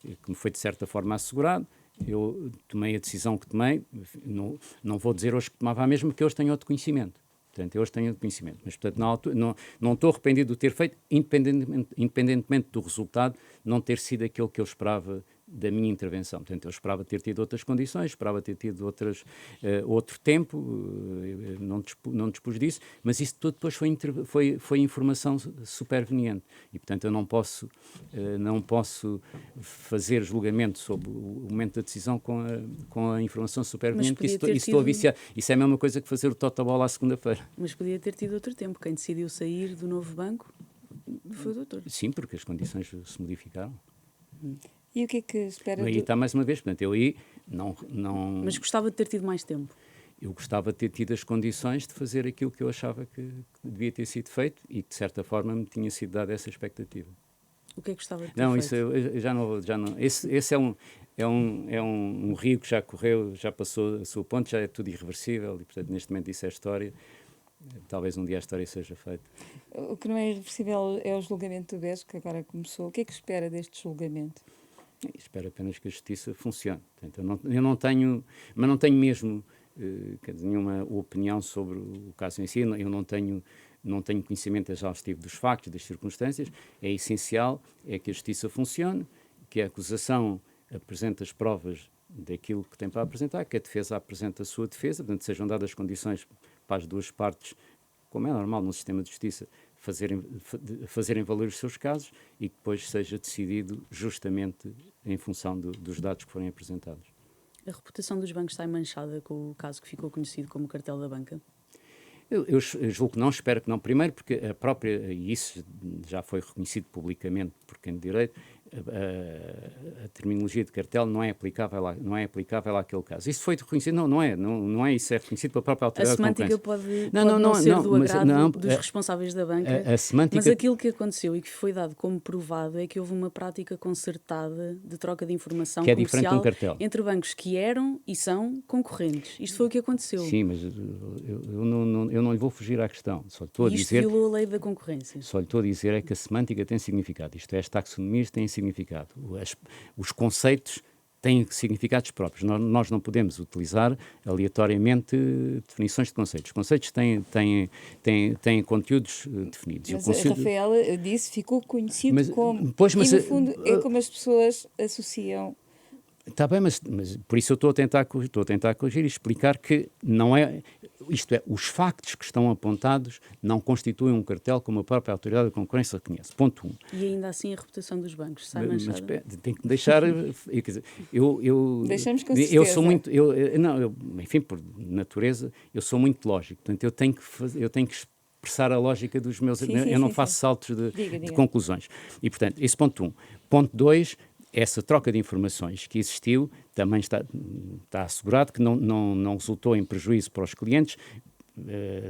que me foi de certa forma assegurado, eu tomei a decisão que tomei. Não vou dizer hoje que tomava a mesma, porque hoje tenho outro conhecimento. Portanto, hoje tenho outro conhecimento. Mas, portanto, na altura, não estou arrependido de ter feito, independentemente do resultado não ter sido aquele que eu esperava da minha intervenção. Portanto, eu esperava ter tido outras condições, esperava ter tido outro tempo, não dispus disso, mas isso tudo depois foi informação superveniente. E, portanto, eu não posso fazer julgamento sobre o momento da decisão com a informação superveniente, porque estou a viciar. Isso é a mesma coisa que fazer o totobola à segunda-feira. Mas podia ter tido outro tempo. Quem decidiu sair do novo banco foi o doutor. Sim, porque as condições se modificaram. E o que é que espera? Aí está mais uma vez, portanto, eu aí não... Mas gostava de ter tido mais tempo? Eu gostava de ter tido as condições de fazer aquilo que eu achava que devia ter sido feito e que, de certa forma, me tinha sido dada essa expectativa. O que é que gostava de ter não, feito? Isso eu já não... Esse é um rio que já correu, já passou a sua ponte, já é tudo irreversível e, portanto, neste momento isso é história. Talvez um dia a história seja feita. O que não é irreversível é o julgamento do BES, que agora começou. O que é que espera deste julgamento? Espero apenas que a justiça funcione. Portanto, eu não tenho mesmo nenhuma opinião sobre o caso em si. Eu não tenho conhecimento exaustivo dos factos, das circunstâncias. É essencial que a justiça funcione, que a acusação apresente as provas daquilo que tem para apresentar, que a defesa apresente a sua defesa, portanto, sejam dadas condições para as duas partes, como é normal no sistema de justiça, fazerem valer os seus casos e que depois seja decidido justamente em função dos dados que forem apresentados. A reputação dos bancos está manchada com o caso que ficou conhecido como cartel da banca? Eu julgo que não, espero que não. Primeiro porque e isso já foi reconhecido publicamente por quem de direito, a terminologia de cartel não é aplicável àquele caso. Isso foi reconhecido? Não é isso, é reconhecido pela própria autoridade de concorrência. A semântica pode não ser do agrado dos responsáveis da banca, mas aquilo que aconteceu e que foi dado como provado é que houve uma prática concertada de troca de informação comercial entre bancos que eram e são concorrentes. Isto foi o que aconteceu. Sim, mas eu não lhe vou fugir à questão. Só estou a dizer, isto violou a lei da concorrência. Só lhe estou a dizer é que a semântica tem significado. Isto é, as taxonomias têm significado. Os conceitos têm significados próprios. Nós não podemos utilizar aleatoriamente definições de conceitos. Os conceitos têm conteúdos definidos. Mas a Rafaela disse, ficou conhecido como... e no fundo é como as pessoas associam... Está bem, mas por isso eu estou a tentar corrigir e explicar que não é... Isto é, os factos que estão apontados não constituem um cartel como a própria autoridade da concorrência reconhece. Ponto 1. E ainda assim a reputação dos bancos sai manchada. Mas tem que deixar... quer dizer, deixamos com certeza. Eu sou muito... enfim, por natureza, eu sou muito lógico. Portanto, eu tenho que expressar a lógica dos meus... eu não faço saltos de conclusões. E, portanto, esse ponto 1. Ponto 2... Essa troca de informações que existiu também está assegurado que não resultou em prejuízo para os clientes,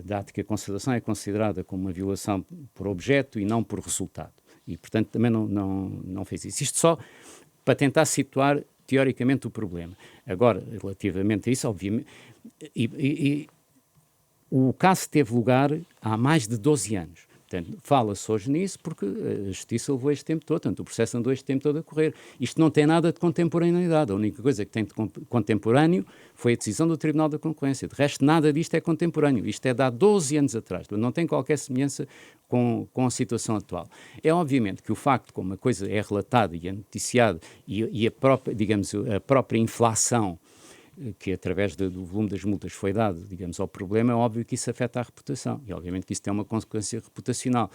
dado que a consideração é considerada como uma violação por objeto e não por resultado. E, portanto, também não fez isso. Isto só para tentar situar, teoricamente, o problema. Agora, relativamente a isso, obviamente... o caso teve lugar há mais de 12 anos. Portanto, fala-se hoje nisso porque a Justiça levou este tempo todo, portanto, o processo andou este tempo todo a correr. Isto não tem nada de contemporaneidade. A única coisa que tem de contemporâneo foi a decisão do Tribunal da Concorrência. De resto, nada disto é contemporâneo. Isto é de há 12 anos atrás. Não tem qualquer semelhança com a situação atual. É obviamente que o facto como a coisa é relatada e é noticiada e a própria inflação que através do volume das multas foi dado, digamos, ao problema, é óbvio que isso afeta a reputação. E obviamente que isso tem uma consequência reputacional,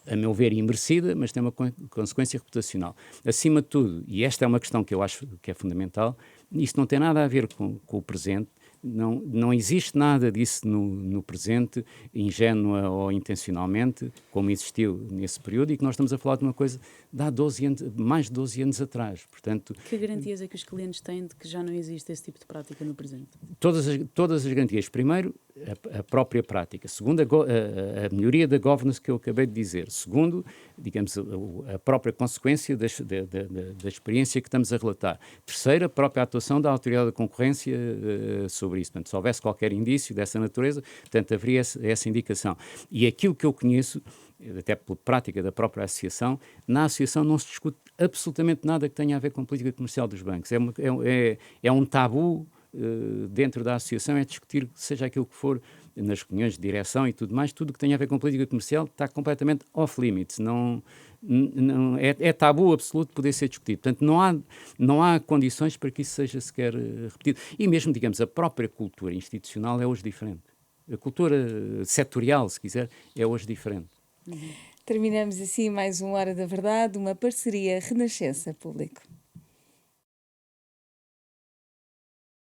a meu ver, imerecida, mas tem uma consequência reputacional. Acima de tudo, e esta é uma questão que eu acho que é fundamental, isso não tem nada a ver com o presente. Não existe nada disso no presente, ingênua ou intencionalmente, como existiu nesse período, e que nós estamos a falar de uma coisa de há mais de 12 anos atrás. Portanto, que garantias é que os clientes têm de que já não existe esse tipo de prática no presente? Todas as garantias. Primeiro, a própria prática. Segundo, a melhoria da governance que eu acabei de dizer. Segundo, digamos, a própria consequência da experiência que estamos a relatar. Terceiro, a própria atuação da autoridade da concorrência sobre isso. Portanto, se houvesse qualquer indício dessa natureza, portanto, haveria essa indicação. E aquilo que eu conheço, até pela prática da própria associação, na associação não se discute absolutamente nada que tenha a ver com a política comercial dos bancos. É um tabu dentro da associação, é discutir, seja aquilo que for, nas reuniões de direção e tudo mais, tudo que tenha a ver com política comercial está completamente off-limits. É tabu absoluto poder ser discutido. Portanto, não há condições para que isso seja sequer repetido. E mesmo, digamos, a própria cultura institucional é hoje diferente. A cultura setorial, se quiser, é hoje diferente. Terminamos assim mais uma Hora da Verdade, uma parceria Renascença Público.